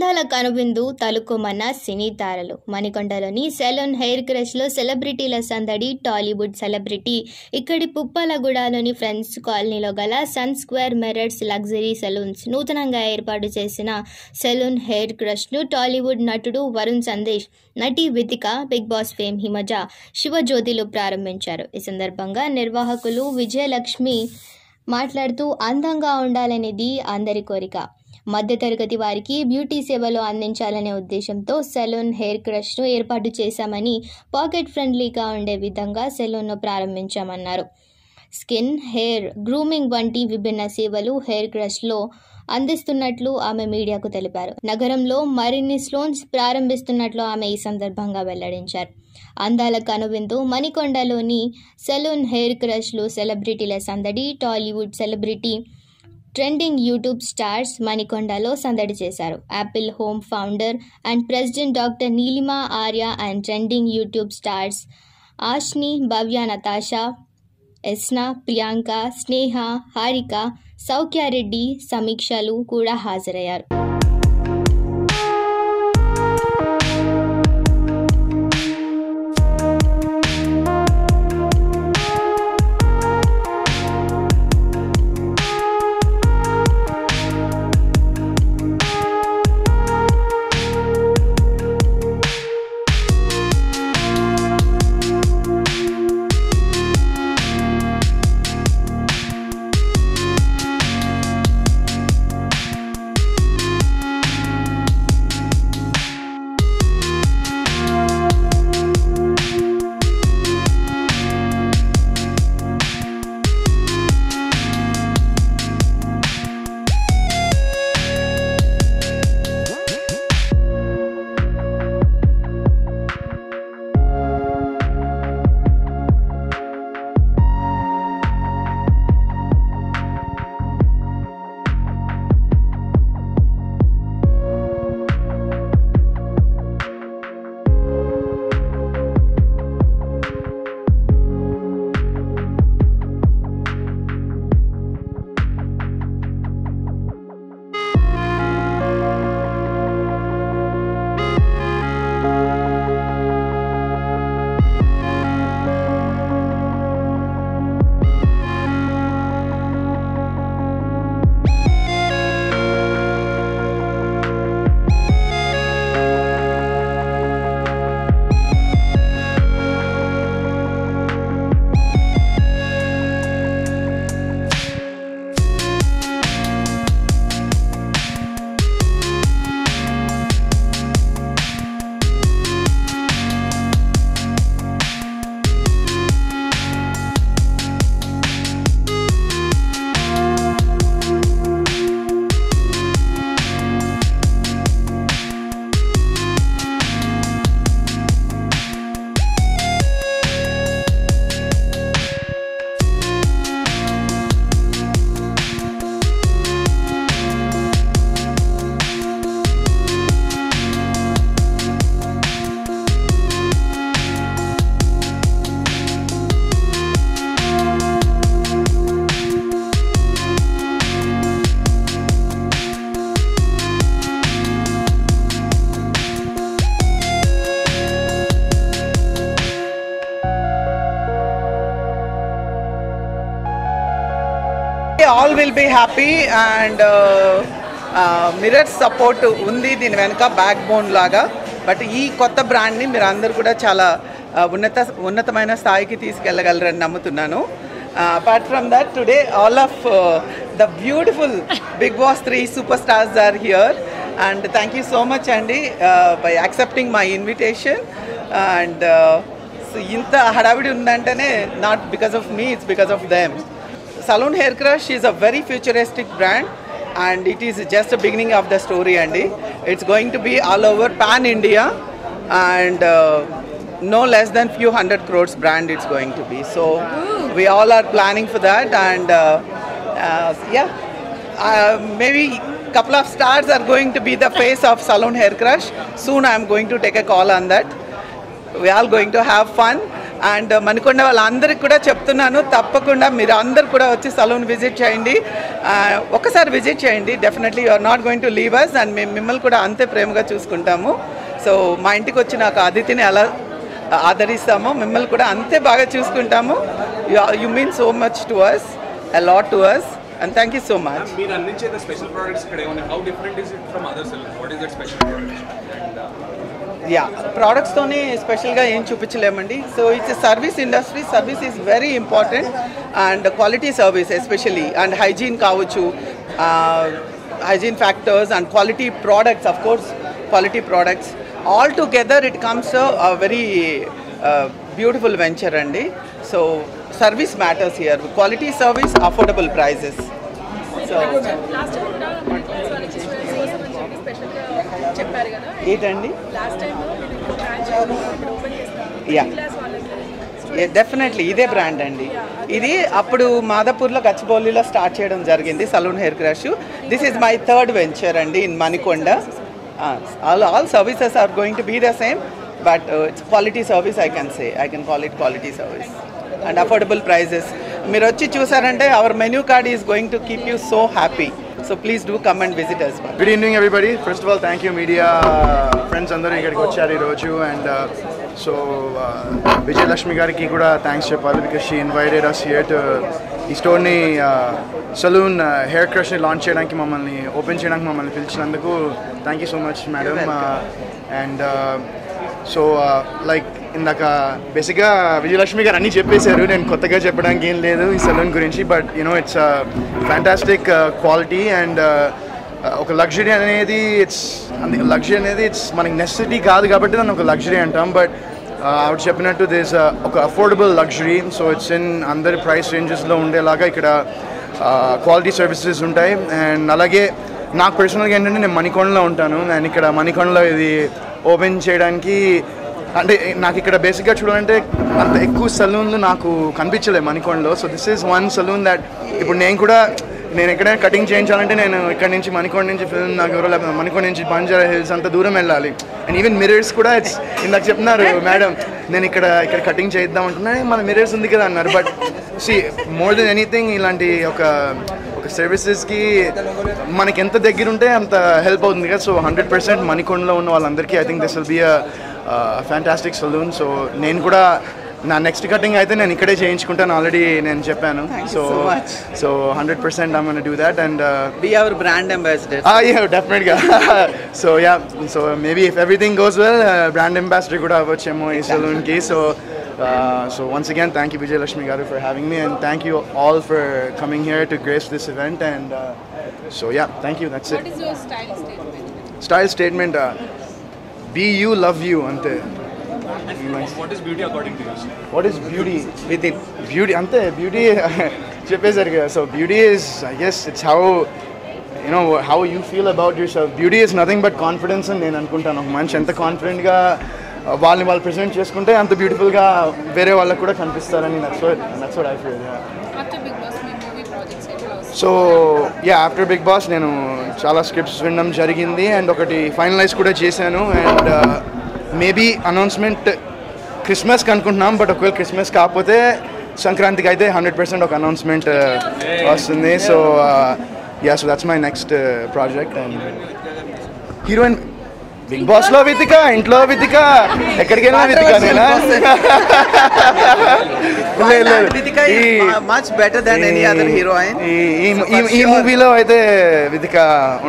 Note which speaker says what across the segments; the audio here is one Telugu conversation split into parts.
Speaker 1: అందాల కనువిందు తలుకోమన్న సినీ తారలు. మణికొండలోని సెలూన్ హెయిర్ క్రష్లో సెలబ్రిటీల సందడి. టాలీవుడ్ సెలబ్రిటీ ఇక్కడి పుప్పలగూడలోని ఫ్రెండ్స్ కాలనీలో గల సన్ స్క్వేర్ మెరర్స్ లగ్జరీ సెలూన్స్ నూతనంగా ఏర్పాటు చేసిన సెలూన్ హెయిర్ క్రష్ను టాలీవుడ్ నటుడు వరుణ్ సందేశ్, నటి Vithika, Bigg Boss fame Himaja, శివజ్యోతిలు ప్రారంభించారు. ఈ సందర్భంగా నిర్వాహకులు విజయలక్ష్మి మాట్లాడుతూ, అందంగా ఉండాలనేది అందరి కోరిక. మధ్యతరగతి వారికి బ్యూటీ సేవలు అందించాలనే ఉద్దేశంతో సెలూన్ హెయిర్ క్రష్ను ఏర్పాటు చేశామని, పాకెట్ ఫ్రెండ్లీగా ఉండే విధంగా సెలూన్ను ప్రారంభించామన్నారు. స్కిన్, హెయిర్ గ్రూమింగ్ వంటి విభిన్న సేవలు హెయిర్ క్రష్లో అందిస్తున్నట్లు ఆమె మీడియాకు తెలిపారు. నగరంలో మరిన్ని సెలూన్స్ ప్రారంభిస్తున్నట్లు ఆమె ఈ సందర్భంగా వెల్లడించారు. అందాల కనువిందు మణికొండలోని సెలూన్ హెయిర్ క్రష్లో సెలబ్రిటీల సందడి. Tollywood celebrity trending YouTube stars మణికొండలో సందడి చేశారు. Apple home founder and president doctor Neelima Arya and trending YouTube stars Ashni, Bhavya, Natasha, Esna, Priyanka, Sneha, Harika, Saukhya Reddy, సమీక్షలు కూడా హాజరయ్యారు.
Speaker 2: All will be happy and mirror support undi dini venuka backbone laga. But ee kotta brand ni meer andaru kuda chala unnatamaina sthayiki teeskellagalrani nammutunnanu. Apart from that, today all of the beautiful Big Boss 3 superstars are here, and thank you so much Andy by accepting my invitation. And so inta hadavidi undantane not because of me, it's because of them. Salon Hair Crush is a very futuristic brand, and it is just the beginning of the story, Andy. It's going to be all over pan India, and no less than few hundred crores brand it's going to be. So we all are planning for that, and maybe couple of stars are going to be the face of Salon Hair Crush. Soon I am going to take a call on that. We are all going to have fun. And Manikonda వాళ్ళందరికీ కూడా చెప్తున్నాను, తప్పకుండా మీరు అందరు కూడా వచ్చి సలూన్ విజిట్ చేయండి. ఒకసారి విజిట్ చేయండి, definitely you are not going to leave us. And మేము మిమ్మల్ని కూడా అంతే ప్రేమగా చూసుకుంటాము. సో మా ఇంటికి వచ్చిన ఒక అతిథిని అలా ఆదరిస్తాము, మిమ్మల్ని కూడా అంతే బాగా చూసుకుంటాము. You mean so much to us, a lot to us, and thank you so much.
Speaker 3: మీరు అందించే స్పెషల్ ప్రొడక్ట్స్ ఇక్కడ ఏమన్నా how different is it from other salons? What is that special product?
Speaker 2: Yeah, ప్రోడక్ట్స్తోనే స్పెషల్గా ఏం చూపించలేమండి. So it's service industry, service is very important and quality service especially, and hygiene కావచ్చు, hygiene factors and quality products, of course quality products all together it comes very beautiful venture అండి. So service matters here, quality service, affordable prices. So
Speaker 4: last time kuda మనకి స్పెషల్ గా చెప్పారు కదా,
Speaker 2: ఏంటండి
Speaker 4: లాస్ట్ టైం మీరు బ్రాంచ్ ఓపెన్ చేస్తారు
Speaker 2: యా
Speaker 4: క్లాస్ వాళ్ళకి.
Speaker 2: డెఫినెట్లీ ఇదే బ్రాండ్ అండి. ఇది అప్పుడు మాదాపూర్లో గచ్చిబౌలిలో స్టార్ట్ చేయడం జరిగింది, salon hair crush. This is my third venture అండి in Manikonda. All services are going to be the same, but it's quality service. I can call it quality service and affordable prices. మీరు వచ్చి చూసారంటే our menu card is going to keep you so happy. So please do come and visit us.
Speaker 5: Good evening everybody. First of all, thank you media friends అందరూ ఇక్కడికి వచ్చారు ఈ రోజు. And so Vijayalakshmi గారికి కూడా థ్యాంక్స్ చెప్పాలి, because she invited us here to ఈ స్టోర్ని సలూన్ హెయిర్ క్రష్ని లాంచ్ చేయడానికి, మమ్మల్ని ఓపెన్ చేయడానికి మమ్మల్ని పిలిచినందుకు thank you so much madam. And so like ఇందాక బేసిక్గా విజయలక్ష్మి గారు అన్నీ చెప్పేశారు, నేను కొత్తగా చెప్పడానికి ఏం లేదు ఈ సలూన్ గురించి. But you know it's fantastic quality and ఒక లగ్జరీ అనేది లగ్జరీ అనేది ఇట్స్ మనకి నెసెసిటీ కాదు కాబట్టి దాన్ని ఒక లగ్జరీ అంటాం. బట్ ఆవిడ చెప్పినట్టు దిస్ ఒక affordable luxury. So it's in అందరి ప్రైస్ రేంజెస్లో ఉండేలాగా ఇక్కడ క్వాలిటీ సర్వీసెస్ ఉంటాయి. అండ్ అలాగే నాకు పర్సనల్గా ఏంటంటే నేను మణికొండలో ఉంటాను, అండ్ ఇక్కడ మణికొండలో ఇది ఓపెన్ చేయడానికి అంటే నాకు ఇక్కడ బేసిక్గా చూడాలంటే అంత ఎక్కువ సలూన్లు నాకు కనిపించలేదు మణికొండలో. So this is one salon that ఇప్పుడు నేను ఎక్కడైనా కటింగ్ చేయించాలంటే నేను ఇక్కడ నుంచి మణికొండ నుంచి ఫిల్మ్ నగర్ లేకపోతే మణికొండ నుంచి బంజారా హిల్స్ అంత దూరం వెళ్ళాలి. అండ్ ఈవెన్ మిర్రర్స్ కూడా ఇట్స్ ఇందాక చెప్తున్నారు మేడం, నేను ఇక్కడ కటింగ్ చేద్దాం అంటున్నా, మన మిర్రర్స్ ఉంది కదా అన్నారు. But see more than anything ఇలాంటి ఒక సర్వీసెస్కి మనకి ఎంత దగ్గర ఉంటే అంత హెల్ప్ అవుతుంది కదా. సో 100% మణికొండలో ఉన్న వాళ్ళందరికీ I think this will be fantastic salon. So నేను కూడా నా నెక్స్ట్ కటింగ్ అయితే నేను ఇక్కడే చేయించుకుంటాను, ఆల్రెడీ నేను చెప్పాను. So 100% I'm going to do that and
Speaker 2: be our brand ambassador.
Speaker 5: Yeah, definitely. So maybe if everything goes well, brand ambassador kuda avachemo ee saloon ki. So once again, thank you Vijayalakshmi garu for having me, and thank you all for coming here to grace this event. And so yeah, thank you. That's it.
Speaker 4: What is your style statement?
Speaker 5: Style statement, be you, love you ante.
Speaker 3: What is beauty according to you?
Speaker 5: What is beauty?
Speaker 2: Within
Speaker 5: Beauty ante beauty చెప్పేశారు కదా. So beauty is I guess it's how you feel about yourself. Beauty is nothing but confidence అని నేను అనుకుంటాను. ఒక మనిషి ఎంత కాన్ఫిడెంట్గా వాళ్ళని వాళ్ళు ప్రెజెంట్ చేసుకుంటే అంత బ్యూటిఫుల్గా వేరే వాళ్ళకు కూడా కనిపిస్తారని that's what I feel.
Speaker 4: After Big Boss me movie projects ఎట్లా వస్తాయి?
Speaker 5: సో ఆఫ్టర్ బిగ్ బాస్ నేను చాలా స్క్రిప్ట్స్ వినడం జరిగింది అండ్ ఒకటి ఫైనలైజ్ కూడా చేశాను. అండ్ మేబీ అనౌన్స్మెంట్ క్రిస్మస్కి అనుకుంటున్నాం, బట్ ఒకవేళ క్రిస్మస్ కాకపోతే సంక్రాంతికి అయితే 100% ఒక అనౌన్స్మెంట్ వస్తుంది. So so that's my next project. And heroine big బాస్లో వితిక, ఇంట్లో వితిక, ఎక్కడికి వెళ్ళినా వితిక. నేనా
Speaker 2: Vitika is much better than any other heroine.
Speaker 5: ఈ మూవీలో అయితే వితిక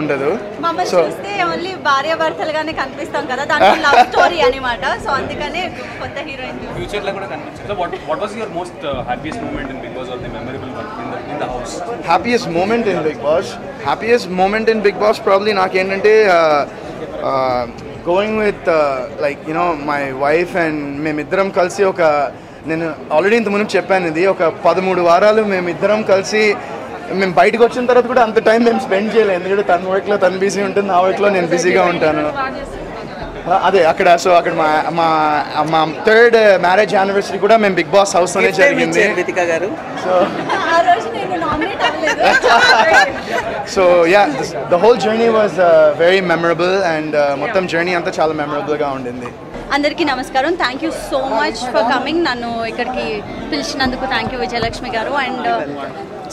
Speaker 5: ఉండదు.
Speaker 6: మమ్మల్ని చూస్తే ఓన్లీ భార్య భర్తలుగానే కనిపిస్తాం కదా, దాంట్లో లవ్ స్టోరీ అన్నమాట. సో అందుకనే కొత్త హీరోయిన్
Speaker 3: ఫ్యూచర్ లో కూడా కనిపించింది. So what was your most happiest moment in Big Boss or the memorable one in the house?
Speaker 5: Happiest moment in Big Boss? Happiest moment in Big Boss probably నాకేంటంటే going with like you know my wife and మేమిద్దరం కలిసి ఒక నేను ఆల్రెడీ ఇంత ముందు చెప్పాను, ఇది ఒక 13 వారాలు మేమిద్దరం కలిసి మేము బయటకు వచ్చిన తర్వాత కూడా అంత టైం మేము స్పెండ్ చేయలేదు. ఎందుకంటే తన వర్క్లో తను బిజీ ఉంటుంది, నా వర్క్లో నేను బిజీగా ఉంటాను. అదే అక్కడ సో అక్కడ మా థర్డ్ మ్యారేజ్ యానివర్సరీ కూడా మేము బిగ్ బాస్ హౌస్లోనే జరిగింది.
Speaker 2: వితిక గారు
Speaker 5: so the whole journey was very memorable and మొత్తం జర్నీ అంతా చాలా మెమరబుల్గా ఉండింది.
Speaker 6: అందరికీ నమస్కారం. Thank you so much for coming. నన్ను ఇక్కడికి పిలిచినందుకు థ్యాంక్ యూ విజయలక్ష్మి గారు. అండ్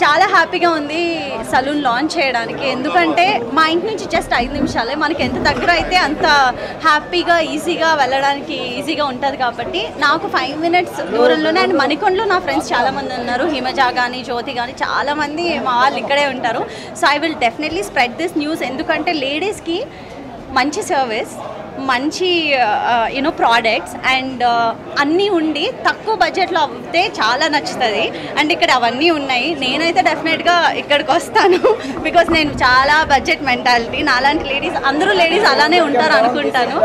Speaker 6: చాలా హ్యాపీగా ఉంది సలూన్ లాంచ్ చేయడానికి. ఎందుకంటే మా ఇంటి నుంచి జస్ట్ 5 నిమిషాలే. మనకి ఎంత దగ్గర అయితే అంత హ్యాపీగా ఈజీగా వెళ్ళడానికి ఈజీగా ఉంటుంది కాబట్టి నాకు 5 మినిట్స్ దూరంలోనే. అండ్ మణికొండలో నా ఫ్రెండ్స్ చాలామంది ఉన్నారు, హిమజ కానీ జ్యోతి కానీ చాలామంది మా వాళ్ళు ఇక్కడే ఉంటారు. So I will definitely spread this news. ఎందుకంటే లేడీస్కి మంచి సర్వీస్, మంచి యూనో ప్రోడక్ట్స్ అండ్ అన్నీ ఉండి తక్కువ బడ్జెట్లో అవుతే చాలా నచ్చుతుంది. అండ్ ఇక్కడ అవన్నీ ఉన్నాయి. నేనైతే డెఫినెట్గా ఇక్కడికి వస్తాను బికాస్ నేను చాలా బడ్జెట్ మెంటాలిటీ. నాలాంటి లేడీస్, అందరూ లేడీస్ అలానే ఉంటారు అనుకుంటాను.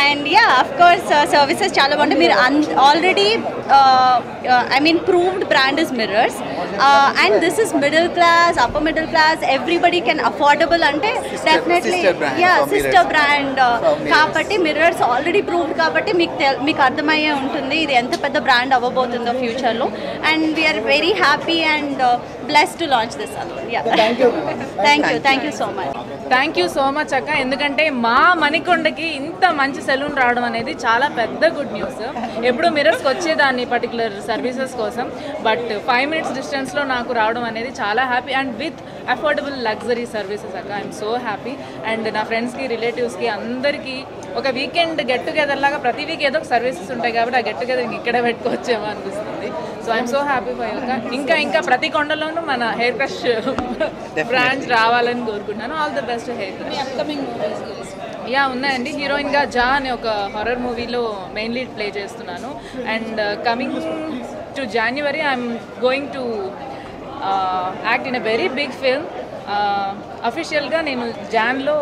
Speaker 6: And yeah of course services చాలా బాగుంటాయి. మీరు already I mean proved brand is mirrors and this is middle class, upper middle class, everybody can affordable. అంటే డెఫినెట్లీ యా సిస్టర్ బ్రాండ్ కాబట్టి మిర్రర్స్ ఆల్రెడీ ప్రూవ్డ్ కాబట్టి మీకు అర్థమయ్యే ఉంటుంది ఇది ఎంత పెద్ద బ్రాండ్ అవ్వబోతుందో ఫ్యూచర్లో. And we are very happy and blessed to launch this salon. Thank you so much.
Speaker 7: Thank you so much అక్క. ఎందుకంటే మా మణికొండకి ఇంత మంచి సెలూన్ రావడం అనేది చాలా పెద్ద గుడ్ న్యూస్. ఎప్పుడు మిర్రర్స్కి వచ్చేదాన్ని పర్టికులర్ సర్వీసెస్ కోసం, బట్ 5 మినిట్స్ డిస్టెన్స్లో నాకు రావడం అనేది చాలా happy. And with affordable luxury services అక్క. I'm so happy. అండ్ నా ఫ్రెండ్స్కి, రిలేటివ్స్కి అందరికీ ఒక వీకెండ్ గెట్ టుగెదర్ లాగా ప్రతి వీక్ ఏదో ఒక సర్వీసెస్ ఉంటాయి కాబట్టి ఆ గెట్ టుగెదర్ ఇక్కడే పెట్టుకోవచ్చేమో అనిపిస్తుంది. So I'm so happy for you. ఇంకా ప్రతి కొండలోనూ మన హెయిర్ క్రష్ బ్రాంచ్ రావాలని కోరుకుంటున్నాను. All the best Hair Crush. Yeah ఉన్నాయండి. హీరోయిన్గా జా అనే ఒక హారర్ మూవీలో మెయిన్ లీడ్ ప్లే చేస్తున్నాను. And coming to January I'm going to act in a very big film. అఫీషియల్గా నేను జాన్లో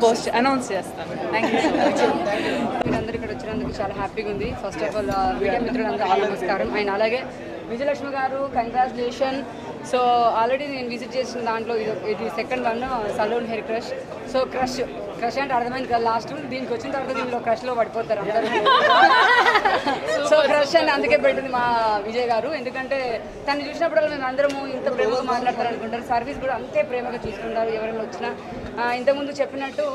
Speaker 7: పోస్ట్ అనౌన్స్ చేస్తాను. Thank you so much.
Speaker 8: మీరందరూ ఇక్కడ వచ్చినందుకు చాలా హ్యాపీగా ఉంది. ఫస్ట్ ఆఫ్ ఆల్ మీడియా మిత్రులందరూ నమస్కారం. అండ్ అలాగే Vijayalakshmi garu congratulation. So already నేను విజిట్ చేసిన దాంట్లో ఇది second one salon hair Crush. So crush అంటే అర్థమైంది కదా లాస్ట్. దీనికి వచ్చిన తర్వాత దీనిలో క్రష్లో పడిపోతారు అందరూ. సో క్రష్ అని అందుకే పెట్టింది మా విజయ్ గారు. ఎందుకంటే తను చూసినప్పుడు మేము అందరము ఇంత ప్రేమగా మాట్లాడతారు అనుకుంటారు. సర్వీస్ కూడా అంతే ప్రేమగా చూసుకుంటారు ఎవరైనా వచ్చినా. ఇంతకుముందు చెప్పినట్టు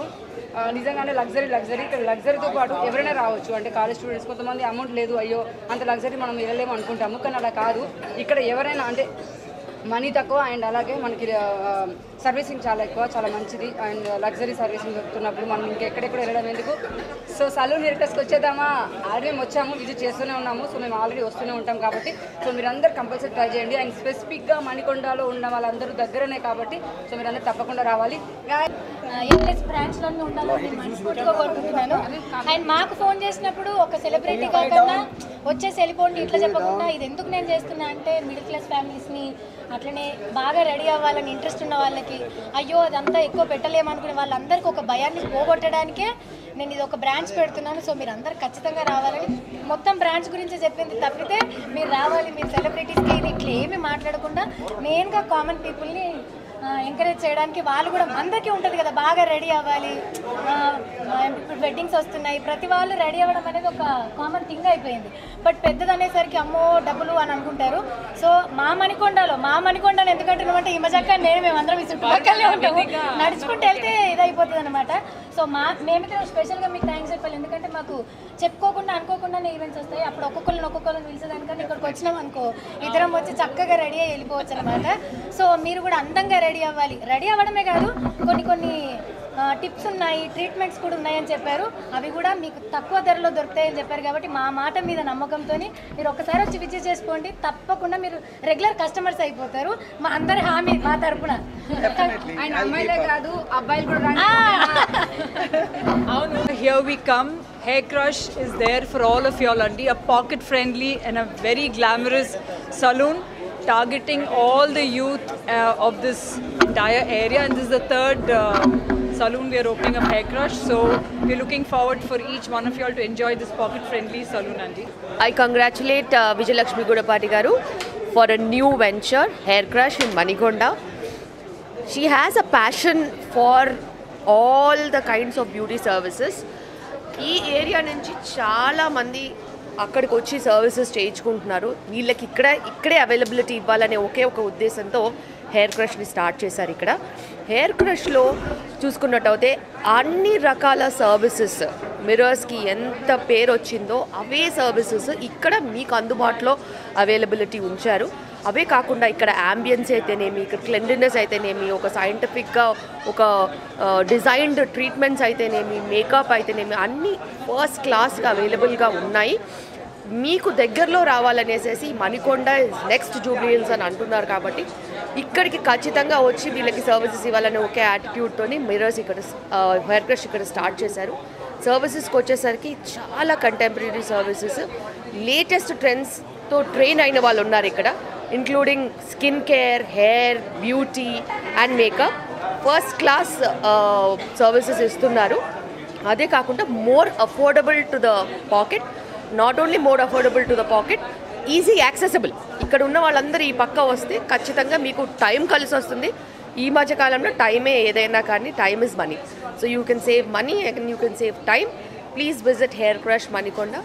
Speaker 8: నిజంగానే లగ్జరీ ఇక్కడ లగ్జరీతో పాటు ఎవరైనా రావచ్చు. అంటే కాలేజ్ స్టూడెంట్స్ కొంతమంది అమౌంట్ లేదు, అయ్యో అంత లగ్జరీ మనం వెళ్ళలేము అనుకుంటాము. కానీ అలా కాదు. ఇక్కడ ఎవరైనా అంటే మనీ తక్కువ అండ్ అలాగే మనకి సర్వీసింగ్ చాలా ఎక్కువ, చాలా మంచిది. అండ్ లగ్జరీ సర్వీసింగ్ దొరుకుతున్నప్పుడు మనం ఇంకెక్కడెక్కడ వెళ్ళడం ఎందుకు. సో సలూన్ హెయిర్ క్రష్కి వచ్చేద్దామా, ఆల్రెడీ మేము వచ్చాము, విజిట్ చేస్తూనే ఉన్నాము. సో మేము ఆల్రెడీ వస్తూనే ఉంటాం కాబట్టి సో మీరందరూ కంపల్సరీ ట్రై చేయండి. అండ్ స్పెసిఫిక్గా మణికొండలో ఉన్న వాళ్ళందరూ దగ్గరనే కాబట్టి సో మీరందరూ తప్పకుండా రావాలి.
Speaker 9: ఎంఎస్ బ్రాంచ్లోనే ఉండాలని మనస్ఫూర్తిగా కోరుకుంటున్నాను. అండ్ మాకు ఫోన్ చేసినప్పుడు ఒక సెలబ్రిటీ కాకుండా వచ్చేసి వెళ్ళిపోండి ఇట్లా చెప్పకుండా, ఇది ఎందుకు నేను చేస్తున్నా అంటే మిడిల్ క్లాస్ ఫ్యామిలీస్ని అట్లనే బాగా రెడీ అవ్వాలని ఇంట్రెస్ట్ ఉన్న వాళ్ళకి, అయ్యో అదంతా ఎక్కువ పెట్టలేమనుకునే వాళ్ళందరికీ ఒక భయాన్ని పోగొట్టడానికే నేను ఇది ఒక బ్రాంచ్ పెడుతున్నాను. సో మీరు అందరు ఖచ్చితంగా రావాలని మొత్తం బ్రాంచ్ గురించి చెప్పింది తప్పితే మీరు రావాలి, మీరు సెలబ్రిటీస్కి ఇది ఇట్లా ఏమీ మాట్లాడకుండా మెయిన్గా కామన్ పీపుల్ని ఎంకరేజ్ చేయడానికి. వాళ్ళు కూడా అందరికీ ఉంటుంది కదా బాగా రెడీ అవ్వాలి, ఇప్పుడు వెడ్డింగ్స్ వస్తున్నాయి, ప్రతి వాళ్ళు రెడీ అవ్వడం అనేది ఒక కామన్ థింగ్ అయిపోయింది. బట్ పెద్దదనేసరికి అమ్మో డబ్బులు అని అనుకుంటారు. సో మా మణికొండను ఎందుకంటున్నామంటే హిమజక్క నేను మేమందరం ఈ చుట్టుపక్కలే ఉంటాము, నడుచుకుంటూ వెళ్తే ఇదైపోతుంది అనమాట. సో మేమైతే స్పెషల్గా మీకు థ్యాంక్స్ చెప్పాలి. ఎందుకంటే మాకు చెప్పుకోకుండా అనుకోకుండానే ఈవెంట్స్ వస్తాయి. అప్పుడు ఒక్కొక్కరిని పిలిచేదానికన్నా ఇక్కడికి వచ్చినాం అనుకో ఇద్దరం వచ్చి చక్కగా రెడీ అయ్యి వెళ్ళిపోవచ్చు అనమాట. సో మీరు కూడా అందంగా రెడీ అవ్వాలి. రెడీ అవ్వడమే కాదు కొన్ని టిప్స్ ఉన్నాయి, ట్రీట్మెంట్స్ కూడా ఉన్నాయని చెప్పారు. అవి కూడా మీకు తక్కువ ధరలో దొరుకుతాయని చెప్పారు. కాబట్టి మా మాట మీద నమ్మకంతో మీరు ఒక్కసారి వచ్చి విజిట్ చేసుకోండి. తప్పకుండా మీరు రెగ్యులర్ కస్టమర్స్ అయిపోతారు. మా అందరి హామీ మా తరపున.
Speaker 8: అండ్ అమ్మాయిలే కాదు అబ్బాయిలు కూడా.
Speaker 10: Here we come. Hair Crush is there for all of y'all Andi, a pocket friendly and a very glamorous saloon targeting all the youth of this entire area, and this is the third saloon we are opening up Hair Crush. So we're looking forward for each one of y'all to enjoy this pocket friendly saloon Andi.
Speaker 11: I congratulate Vijayalakshmi Gudapati garu for a new venture, Hair Crush in Manikonda. She has a passion for all the kinds of beauty services. ఈ ఏరియా నుంచి చాలా మంది అక్కడికి వచ్చి సర్వీసెస్ చేయించుకుంటున్నారు. వీళ్ళకి ఇక్కడే అవైలబిలిటీ ఇవ్వాలనే ఒకే ఒక ఉద్దేశంతో హెయిర్ క్రష్ని స్టార్ట్ చేశారు. ఇక్కడ హెయిర్ క్రష్లో చూసుకున్నట్టయితే అన్ని రకాల సర్వీసెస్ మిర్రర్స్కి ఎంత పేరు వచ్చిందో అవే సర్వీసెస్ ఇక్కడ మీకు అందుబాటులో అవైలబిలిటీ ఉంచారు. అవే కాకుండా ఇక్కడ యాంబియన్స్ అయితేనేమి, ఇక్కడ క్లెన్లీనెస్ అయితేనేమి, ఒక సైంటిఫిక్గా ఒక డిజైన్డ్ ట్రీట్మెంట్స్ అయితేనేమి, మేకప్ అయితేనేమి అన్నీ ఫస్ట్ క్లాస్గా అవైలబుల్గా ఉన్నాయి. మీకు దగ్గరలో రావాలనేసి మణికొండ నెక్స్ట్ జూబ్లీ హిల్స్ అని అంటున్నారు కాబట్టి ఇక్కడికి ఖచ్చితంగా వచ్చి వీళ్ళకి సర్వీసెస్ ఇవ్వాలనే ఒకే యాటిట్యూడ్తోని మిర్రర్స్ ఇక్కడ హెయిర్ క్రష్ ఇక్కడ స్టార్ట్ చేశారు. సర్వీసెస్కి వచ్చేసరికి చాలా కంటెంపరీ సర్వీసెస్, లేటెస్ట్ ట్రెండ్స్తో ట్రైన్ అయిన వాళ్ళు ఉన్నారు ఇక్కడ, including skin care, hair, beauty and makeup. First class services ఇస్తున్నారు. అదే కాకుండా more affordable to the pocket. Not only more affordable to the pocket, easy accessible. ఇక్కడ ఉన్న వాళ్ళందరూ ఈ పక్క వస్తే ఖచ్చితంగా మీకు టైం కలిసి వస్తుంది. ఈ మధ్యకాలంలో టైమే ఏదైనా కానీ time is money. So you can save money and you can save time. Please visit hair crush Manikonda.